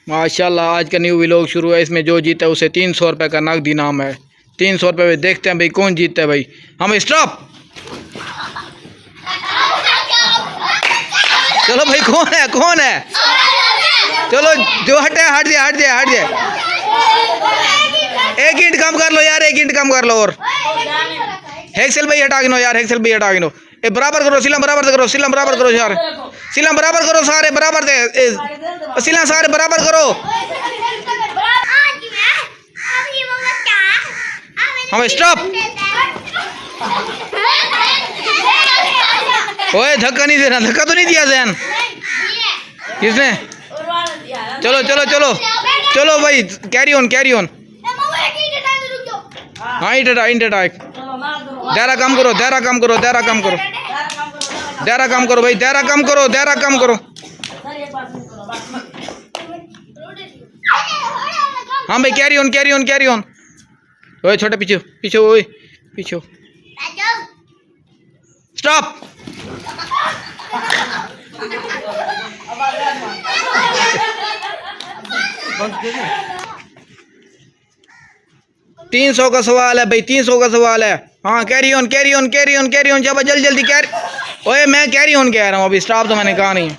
माशाल्लाह आज का न्यू व्लॉग शुरू है। इसमें जो जीता है उसे 300 रुपये का नकद इनाम है। 300 रुपये में देखते हैं भाई कौन जीतता है। भाई हम स्टॉप। चलो भाई कौन है चलो जो हटे हट जाए। एक ईंट कम कर लो यार, एक ईंट कम कर लो। और हेक्सेल भाई हटा गिनो यार, हेक्सेल भाई हटा गिनो। ए बराबर करो, सिलम बराबर करो, सिलम बराबर करो यार, सिलम बराबर करो, सारे बराबर दे सिलम सारे बराबर करो। हम स्टॉप। ओए धक्का नहीं देना, धक्का तो नहीं दिया जैन किसने। चलो चलो चलो चलो भाई कैरी ऑन कैरी ऑन। हाँ ईंट हटा एक। दायरा कम करो, दायरा कम करो, दायरा कम करो, दायरा कम करो भाई, दायरा कम करो, दायरा कम करो। हाँ भाई carry on carry on carry on. ओए छोटे पीछे पीछे, ओए पीछे स्टॉप। तीन 300 का सवाल है भाई, 300 का सवाल है। हाँ carry on carry on carry on carry on. जब जल्दी जल्दी कैरी। ओए मैं कैरी ऑन कह रहा हूँ, अभी स्टॉप तो मैंने कहा नहीं।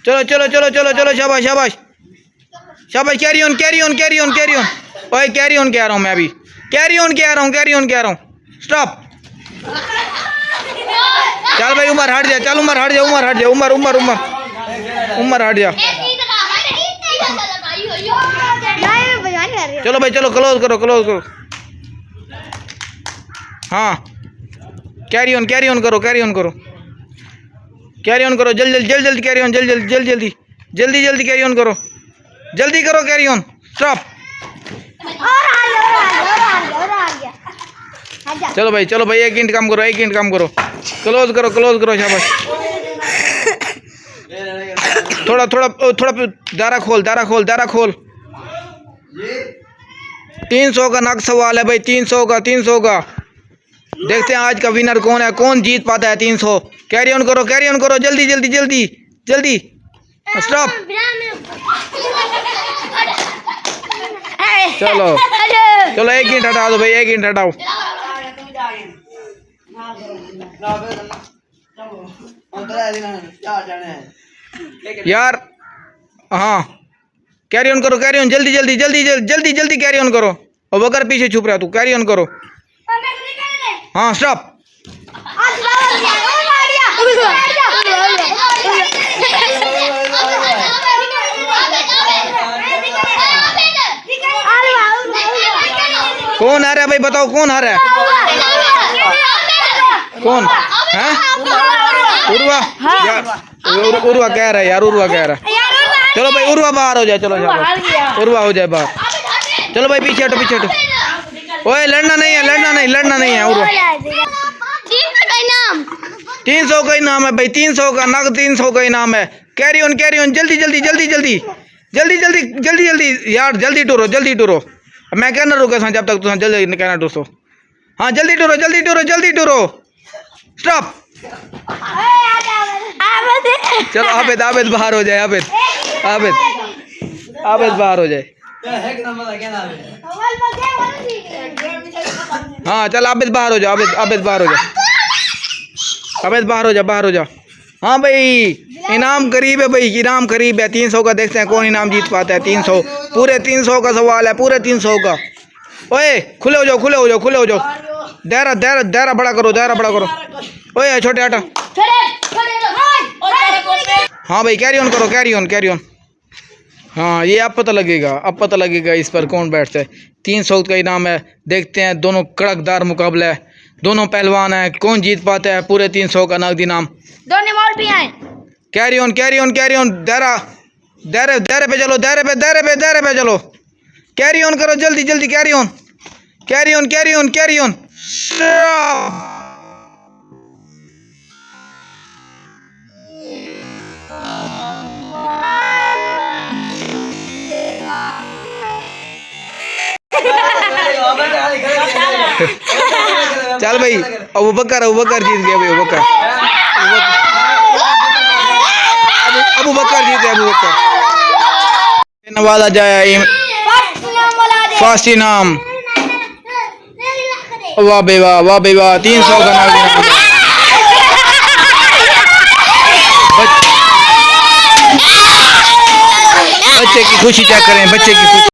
चलो चलो चलो चलो चलो शाबाश शाबाश शाबाश। Carry on carry on carry on carry on. ओए कैरी ऑन कह रहा हूँ मैं, अभी कैरी ऑन कह रहा हूँ, कैरी ऑन कह रहा हूँ। स्टॉप। चल भाई उमर हट जा, चल उमर हट जा, उमर हट जा, उमर उमर उमर उमर हट जा। चलो भाई चलो क्लोज करो, क्लोज करो। हाँ कैरी ऑन करो, कैरी ऑन करो, कैरी ऑन करो। जल्दी जल्दी जल्दी कैरी ऑन, जल्दी जल्दी जल्दी जल्दी जल्दी जल्दी कैरी ऑन करो, जल्दी करो कैरी ऑन। स्टॉप। चलो भाई एक ईंट कम करो, एक ईंट कम करो। क्लोज करो शाबाश। थोड़ा थोड़ा थोड़ा दायरा खोल, दायरा खोल, दायरा खोल। 300 का नग सवाल है भाई, 300 का 300 का। देखते हैं आज का विनर कौन है, कौन जीत पाता है 300। कैरी ऑन करो, कैरी ऑन करो, जल्दी जल्दी जल्दी जल्दी। स्टॉप। चलो चलो एक ईंट हटा दो भाई, एक ईंट हटाओ यार। हाँ कैरी ऑन करो, कैरी ऑन जल्दी जल्दी जल्दी जल्दी जल्दी कैरी ऑन करो। और बकर पीछे छुप रहा तू, कैरी ऑन करो। हाँ स्टॉप। कौन हारा है भाई, बताओ कौन हारा है। कौन है? उर्वा यार, उर्वा कह रहा है यार, उर्वा कह रहा है। चलो भाई उर्वा बाहर हो जाए, चलो उर्वा हो जाए बाहर। चलो भाई पीछे हटो, पीछे हटो। ओए लड़ना नहीं है, लड़ना नहीं, लड़ना नहीं है। उर्वा 300 का इनाम है भाई, 300 का नग, 300 का इनाम है। कैरी ऑन जल्दी जल्दी जल्दी जल्दी जल्दी जल्दी जल्दी जल्दी यार, जल्दी टूरो, जल्दी टूरो। मैं कहना रुके जब तक तुम जल्दी कहना टूसो। हाँ जल्दी टूरो, जल्दी टूरो, जल्दी टूरो। स्टॉप। चलो आबिद, आबिद बाहर हो जाए, आबिद आबिद आबिद बाहर हो जाए। हाँ चल आबिद बाहर हो जाओ, आबिद आबिद बाहर हो जाओ, आबिद बाहर हो जा, बाहर हो जा। हाँ भाई इनाम करीब है भाई, इनाम करीब है 300 का। देखते हैं कौन इनाम जीत पाता है। 300 पूरे 300 का सवाल है, पूरे 300 का। ओए खुले हो जाओ, खुले हो जाओ, खुले हो जाओ। दायरा दायरा दायरा बड़ा करो, दायरा बड़ा करो। ओए छोटे हटा। हाँ भाई कैरी ऑन करो, कैरी ऑन कैरी ऑन। हाँ ये अब पता लगेगा, अब पता लगेगा इस पर कौन बैठता है। 300 का इनाम है। देखते हैं, दोनों कड़कदार मुकाबला है, दोनों पहलवान है, कौन जीत पाता है पूरे 300 का नकद इनाम। दोनों बॉल भी हैं। Carry on carry on carry on. दायरा दायरे दायरे पे चलो, दायरे पे दायरे पे दायरे पे चलो। कैरी ऑन करो जल्दी जल्दी, carry on carry on carry on carry on. चल भाई अबू बकर जीत गया भाई, अबू बकर जीत गया, अबू बकर। नवाजा जाए फर्स्ट इनाम। वाह बे वाह, वाह बे वाह, 300 का इनाम। बच्चे की खुशी चेक करें, बच्चे की खुशी।